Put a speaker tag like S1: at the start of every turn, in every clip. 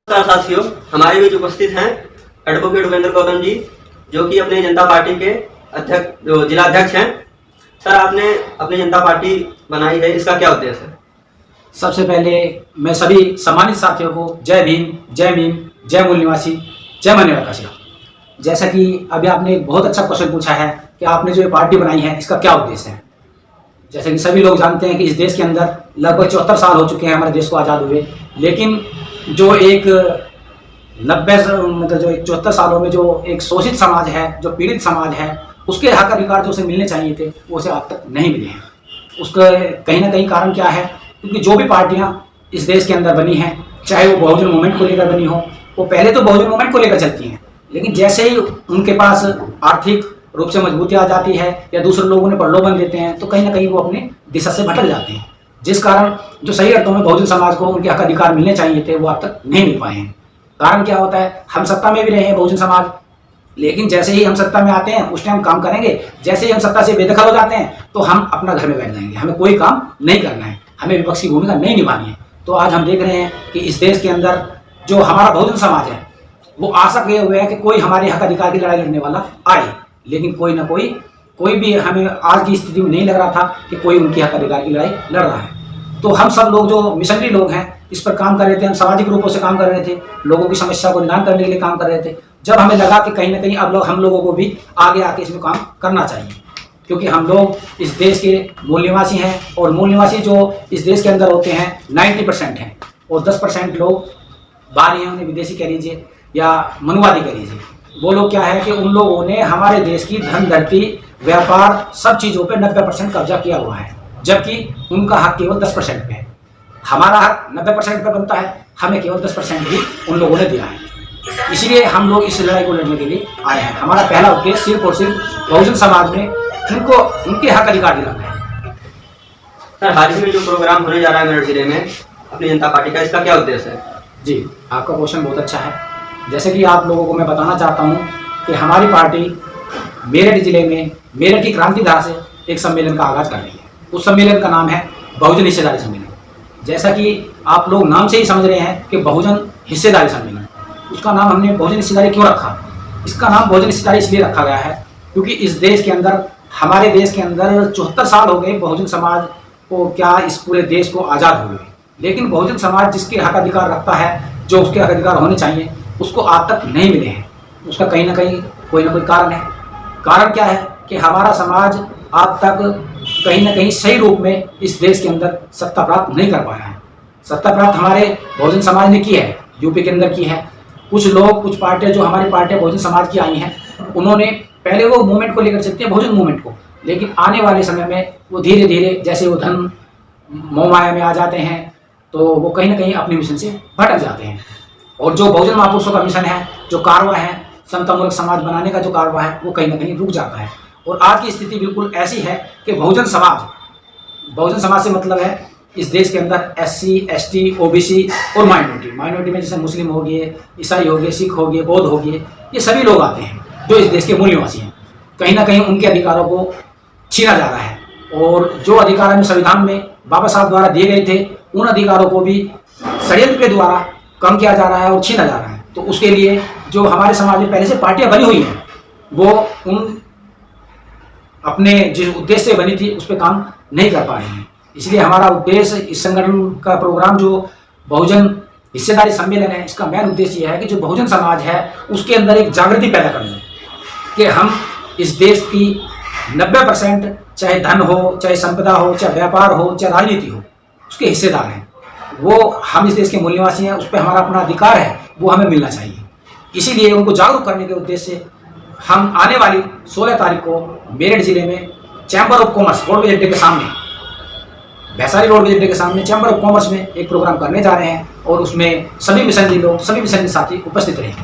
S1: नमस्कार साथियों, हमारे बीच उपस्थित हैं एडवोकेट उपेंद्र गौतम जी, जो कि अपनी जनता पार्टी के जिला अध्यक्ष हैं। सर, आपने अपनी जनता पार्टी बनाई है, इसका क्या उद्देश्य है?
S2: सबसे पहले मैं सभी सम्मानित साथियों को जय भीम, जय मीम, जय मूल निवासी, जय मान्यवर का। जैसा कि अभी आपने एक बहुत अच्छा क्वेश्चन पूछा है कि आपने जो ये पार्टी बनाई है इसका क्या उद्देश्य है। जैसे कि सभी लोग जानते हैं कि इस देश के अंदर लगभग 74 साल हो चुके हैं हमारे देश को आज़ाद हुए, लेकिन जो एक 74 सालों में जो एक शोषित समाज है, जो पीड़ित समाज है, उसके हक अधिकार जो उसे मिलने चाहिए थे वो उसे आज तक नहीं मिले हैं। उसका कहीं ना कहीं कारण क्या है? क्योंकि जो भी पार्टियां इस देश के अंदर बनी हैं, चाहे वो बहुजन मूवमेंट को लेकर बनी हो, वो पहले तो बहुजन मूवमेंट को लेकर चलती हैं, लेकिन जैसे ही उनके पास आर्थिक रूप से मजबूती आ जाती है या दूसरे लोग उन्हें प्रलोभन देते हैं तो कहीं ना कहीं वो अपनी दिशा से भटक जाते हैं, जिस कारण जो सही अर्थों में बहुजन समाज को उनके हक अधिकार मिलने चाहिए थे वो अब तक नहीं मिल पाए हैं। कारण क्या होता है? हम सत्ता में भी रहे हैं बहुजन समाज, लेकिन जैसे ही हम सत्ता में आते हैं उस टाइम काम करेंगे, जैसे ही हम सत्ता से बेदखल हो जाते हैं तो हम अपना घर में बैठ जाएंगे, हमें कोई काम नहीं करना है, हमें विपक्ष की भूमिका नहीं निभानी है। तो आज हम देख रहे हैं कि इस देश के अंदर जो हमारा बहुजन समाज है वो आशा किए हुए है कि कोई हमारे हक अधिकार की लड़ाई लड़ने वाला आए, लेकिन कोई ना कोई भी हमें आज की स्थिति में नहीं लग रहा था कि कोई उनकी हक अधिकार की लड़ाई लड़ रहा है। तो हम सब लोग जो मिशनरी लोग हैं इस पर काम कर रहे थे, हम सामाजिक रूपों से काम कर रहे थे, लोगों की समस्या को निदान करने के लिए काम कर रहे थे। जब हमें लगा कि कहीं ना कहीं अब हम लोगों को भी आगे आके इसमें काम करना चाहिए, क्योंकि हम लोग इस देश के मूल निवासी हैं और मूल निवासी जो इस देश के अंदर होते हैं 90% हैं और 10% लोग बाहरी हैं, उन्हें विदेशी कह लीजिए या मनुवादी कह लीजिए। वो लोग क्या है कि उन लोगों ने हमारे देश की धन धरती व्यापार सब चीज़ों पे 90% कब्जा किया हुआ है, जबकि उनका हक केवल 10% पे है। हमारा हक 90% पे बनता है, हमें केवल 10% ही उन लोगों ने दिया है। इसीलिए हम लोग इस लड़ाई को लड़ने के लिए आए हैं। हमारा पहला उद्देश्य सिर्फ और सिर्फ बहुजन समाज में उनको उनके हक अधिकार दिलाना है।
S1: सर, हाल ही में जो प्रोग्राम होने जा रहा है मेरठ जिले में अपनी जनता पार्टी का, इसका क्या उद्देश्य है?
S2: जी, आपका क्वेश्चन बहुत अच्छा है। जैसे कि आप लोगों को मैं बताना चाहता हूँ कि हमारी पार्टी मेरठ जिले में मेरठ की क्रांतिधारा से एक सम्मेलन का आगाज़ कर रही है। उस सम्मेलन का नाम है बहुजन हिस्सेदारी सम्मेलन। जैसा कि आप लोग नाम से ही समझ रहे हैं कि बहुजन हिस्सेदारी सम्मेलन, उसका नाम हमने बहुजन हिस्सेदारी क्यों रखा? इसका नाम बहुजन हिस्सेदारी इसलिए रखा गया है क्योंकि इस देश के अंदर, हमारे देश के अंदर 74 साल हो गए बहुजन समाज को, क्या इस पूरे देश को आज़ाद हुए, लेकिन बहुजन समाज जिसके हक अधिकार रखता है, जो उसके हक अधिकार होने चाहिए, उसको आज तक नहीं मिले हैं। उसका कहीं ना कोई कारण है। कारण क्या है कि हमारा समाज आज तक कहीं ना कहीं सही रूप में इस देश के अंदर सत्ता प्राप्त नहीं कर पाया है। सत्ता प्राप्त हमारे बहुजन समाज ने की है, यूपी के अंदर की है। कुछ लोग, कुछ पार्टियां जो हमारी पार्टियां बहुजन समाज की आई हैं, उन्होंने पहले वो मूवमेंट को लेकर चलती है, बहुजन मूवमेंट को, लेकिन आने वाले समय में वो धीरे धीरे जैसे वो धन मोह माया में आ जाते हैं तो वो कहीं ना कहीं अपने मिशन से भटक जाते हैं। और जो बहुजन महापुरुषों का मिशन है, जो कारवा है, समतामूलक समाज बनाने का जो कारवा है, वो कहीं ना कहीं रुक जाता है। और आज की स्थिति बिल्कुल ऐसी है कि बहुजन समाज से मतलब है इस देश के अंदर SC, ST, OBC और माइनॉरिटी में जैसे मुस्लिम हो गए, ईसाई हो गए, सिख हो गए, बौद्ध हो गए, ये सभी लोग आते हैं जो इस देश के मूल निवासी हैं। कहीं ना कहीं उनके अधिकारों को छीना जा रहा है और जो अधिकार हमें संविधान में बाबा साहब द्वारा दिए गए थे, उन अधिकारों को भी षड्यंत्र के द्वारा कम किया जा रहा है और छीना जा रहा है। तो उसके लिए जो हमारे समाज में पहले से पार्टियां बनी हुई हैं, वो उन अपने जिस उद्देश्य से बनी थी उस पर काम नहीं कर पा रही हैं। इसलिए हमारा उद्देश्य, इस संगठन का प्रोग्राम जो बहुजन हिस्सेदारी सम्मेलन है, इसका मेन उद्देश्य यह है कि जो बहुजन समाज है उसके अंदर एक जागृति पैदा करनी, कि हम इस देश की 90% चाहे धन हो, चाहे संपदा हो, चाहे व्यापार हो, चाहे राजनीति हो, उसके हिस्सेदार हैं। वो हम इस देश के मूल निवासी हैं, उस पर हमारा अपना अधिकार है, वो हमें मिलना चाहिए। इसीलिए उनको जागरूक करने के उद्देश्य से हम आने वाली 16 तारीख को मेरठ जिले में चैम्बर ऑफ कॉमर्स रोडवेज अड्डे के सामने, वैशाली रोडवेज अड्डे के सामने चैम्बर ऑफ कॉमर्स में एक प्रोग्राम करने जा रहे हैं और उसमें सभी मिशनरी लोग, सभी मिशनरी साथी उपस्थित रहेंगे।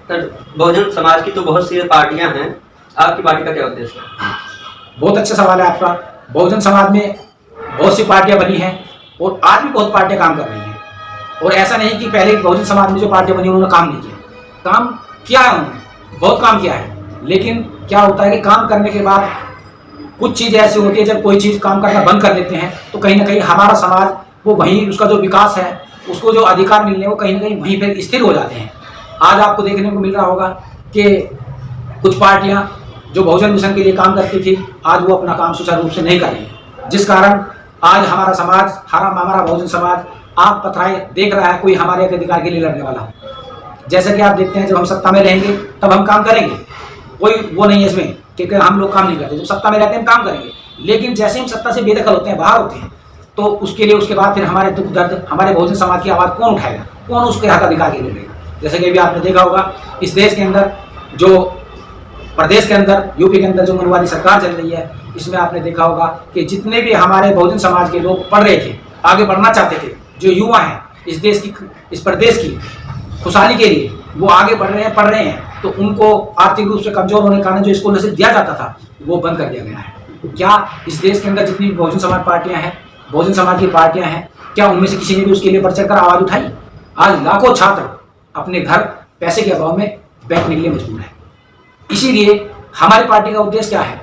S1: सर, बहुजन समाज की तो बहुत सी पार्टियां हैं, आपकी पार्टी का क्या उद्देश्य है?
S2: बहुत अच्छा सवाल है आपका। बहुजन समाज में बहुत सी पार्टियां बनी हैं और आज भी बहुत पार्टियां काम कर रही हैं। और ऐसा नहीं कि पहले बहुजन समाज में जो पार्टियां बनी उन्होंने काम नहीं किया, काम किया है, उन्होंने बहुत काम किया है। लेकिन क्या होता है कि काम करने के बाद कुछ चीज़ ऐसी होती है, जब कोई चीज़ काम करना बंद कर देते हैं तो कहीं ना कहीं हमारा समाज वो वहीं, उसका जो विकास है उसको जो अधिकार मिलने वो कहीं ना कहीं वहीं पर स्थिर हो जाते हैं। आज आपको देखने को मिल रहा होगा कि कुछ पार्टियां जो बहुजन मिशन के लिए काम करती थी, आज वो अपना काम सुचारू रूप से नहीं कर रही है, जिस कारण आज हमारा समाज, हमारा बहुजन समाज आंख पथराए देख रहा है कोई हमारे अधिकार के लिए लड़ने वाला हो। जैसे कि आप देखते हैं, जब हम सत्ता में रहेंगे तब हम काम करेंगे, कोई वो नहीं है इसमें क्योंकि हम लोग काम नहीं करते। जब सत्ता में रहते हैं हम काम करेंगे, लेकिन जैसे हम सत्ता से बेदखल होते हैं, बाहर होते हैं, तो उसके लिए उसके बाद फिर हमारे दुख दर्द, हमारे बहुजन समाज की आवाज़ कौन उठाएगा, कौन उसके हक अधिकार के लिए लड़ेगा। जैसे कि अभी आपने देखा होगा इस देश के अंदर, जो प्रदेश के अंदर, यूपी के अंदर जो मनवादी सरकार चल रही है, इसमें आपने देखा होगा कि जितने भी हमारे बहुजन समाज के लोग पढ़ रहे थे, आगे बढ़ना चाहते थे, जो युवा हैं इस देश की, इस प्रदेश की खुशहाली के लिए वो आगे बढ़ रहे हैं, पढ़ रहे हैं, तो उनको आर्थिक रूप से कमजोर होने के कारण जो स्कॉलरशिप दिया जाता था वो बंद कर दिया गया है। क्या इस देश के अंदर जितनी भी बहुजन समाज पार्टियां हैं, बहुजन समाज की पार्टियां हैं, क्या उनमें से किसी ने भी उसके लिए बढ़ चढ़कर आवाज उठाई? आज लाखों छात्र अपने घर पैसे के अभाव में बैंक के लिए मजबूर है। इसीलिए हमारी पार्टी का उद्देश्य क्या है?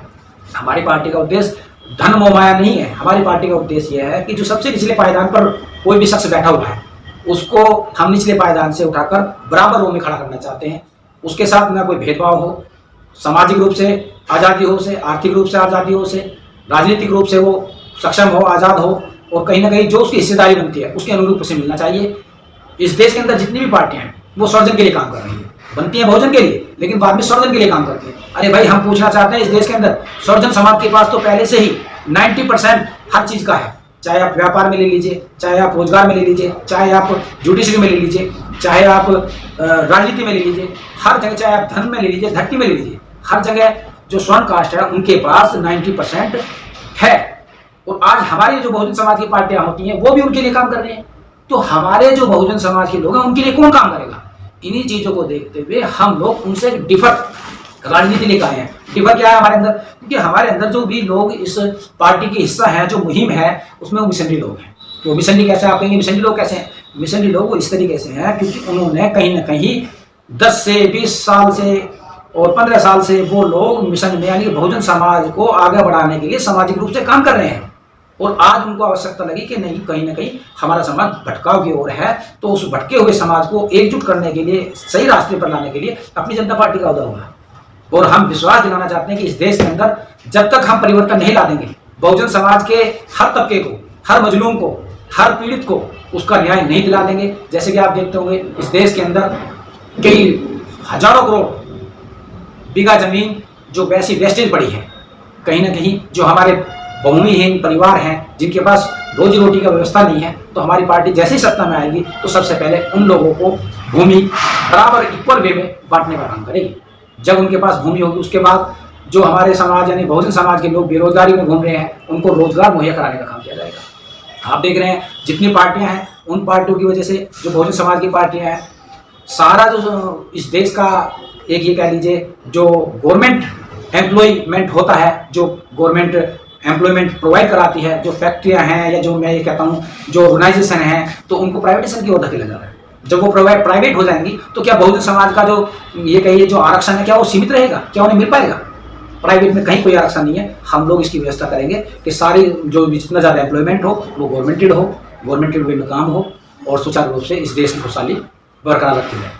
S2: हमारी पार्टी का उद्देश्य धन मोह माया नहीं है। हमारी पार्टी का उद्देश्य यह है कि जो सबसे निचले पायदान पर कोई भी शख्स बैठा हुआ है, उसको हम निचले पायदान से उठाकर बराबर रो में खड़ा करना चाहते हैं। उसके साथ ना कोई भेदभाव हो, सामाजिक रूप से आज़ादी हो उसे, आर्थिक रूप से आज़ादी हो उसे, राजनीतिक रूप से वो सक्षम हो, आज़ाद हो, और कहीं ना कहीं जो उसकी हिस्सेदारी बनती है उसके अनुरूप उसे मिलना चाहिए। इस देश के अंदर जितनी भी पार्टियां हैं वो स्वजन के लिए काम कर रही हैं, बनती हैं बहुजन के लिए, लेकिन बाद में स्वजन के लिए काम करती हैं। अरे भाई, हम पूछना चाहते हैं, इस देश के अंदर स्वजन समाज के पास तो पहले से ही 90% हर चीज़ का है। चाहे आप व्यापार में ले लीजिए, चाहे आप रोजगार में ले लीजिए, चाहे आप जुडिशरी में ले लीजिए, चाहे आप राजनीति में ले लीजिए, हर जगह, चाहे आप धन में ले लीजिए, धरती में ले लीजिए, हर जगह जो स्वर्ण कास्ट है उनके पास 90% है। और आज हमारी जो बहुजन समाज की पार्टियां होती हैं वो भी उनके लिए काम कर रहे हैं, तो हमारे जो बहुजन समाज के लोग हैं उनके लिए कौन काम करेगा? इन्हीं चीज़ों को देखते हुए हम लोग उनसे डिफर राजनीति लेकर आए हैं। डिफर क्या है हमारे अंदर? क्योंकि हमारे अंदर जो भी लोग इस पार्टी के हिस्सा हैं, जो मुहिम है, उसमें वो मिशनरी लोग हैं। तो मिशनरी कैसे, आप कहेंगे मिशनरी लोग कैसे हैं? मिशनरी लोग वो इस तरीके से हैं क्योंकि उन्होंने कहीं ना कहीं 10 से 20 साल से और 15 साल से वो लोग मिशन में, यानी बहुजन समाज को आगे बढ़ाने के लिए सामाजिक रूप से काम कर रहे हैं। और आज उनको आवश्यकता लगी कि नहीं, कहीं ना कहीं हमारा समाज भटकाव की ओर है, तो उस भटके हुए समाज को एकजुट करने के लिए, सही रास्ते पर लाने के लिए अपनी जनता पार्टी का उदय हुआ। और हम विश्वास दिलाना चाहते हैं कि इस देश के अंदर जब तक हम परिवर्तन नहीं ला देंगे, बहुजन समाज के हर तबके को, हर मजलूम को, हर पीड़ित को उसका न्याय नहीं दिला देंगे। जैसे कि आप देखते होंगे इस देश के अंदर कई हजारों करोड़ बीघा जमीन जो वैसी वेस्टेज पड़ी है, कहीं ना कहीं जो हमारे भूमिहीन परिवार हैं, जिनके पास रोजी रोटी का व्यवस्था नहीं है, तो हमारी पार्टी जैसे ही सत्ता में आएगी तो सबसे पहले उन लोगों को भूमि बराबर इक्वल वे में बांटने का काम करेगी। जब उनके पास भूमि होगी उसके बाद जो हमारे समाज यानी बहुजन समाज के लोग बेरोजगारी में घूम रहे हैं, उनको रोजगार मुहैया कराने का काम किया जाएगा। आप देख रहे हैं जितनी पार्टियां हैं, उन पार्टियों की वजह से जो बहुजन समाज की पार्टियां हैं, सारा जो इस देश का एक ये कह लीजिए जो गवर्नमेंट एम्प्लॉयमेंट होता है, जो गवर्नमेंट एम्प्लॉयमेंट प्रोवाइड कराती है, जो फैक्ट्रियां हैं या जो मैं ये कहता हूँ जो ऑर्गेनाइजेशन हैं, तो उनको प्राइवेटेशन की ओर धकेला जा रहा है। जब वो प्राइवेट हो जाएंगी तो क्या बहुजन समाज का जो ये कहिए जो आरक्षण है, क्या वो सीमित रहेगा? क्या उन्हें मिल पाएगा? प्राइवेट में कहीं कोई आरक्षण नहीं है। हम लोग इसकी व्यवस्था करेंगे कि सारी जो जितना ज़्यादा एम्प्लॉयमेंट हो वो गवर्नमेंटेड हो, गवर्नमेंटेड वे में काम हो और सुचारू रूप से इस देश की खुशहाली बरकरार रखी जाए।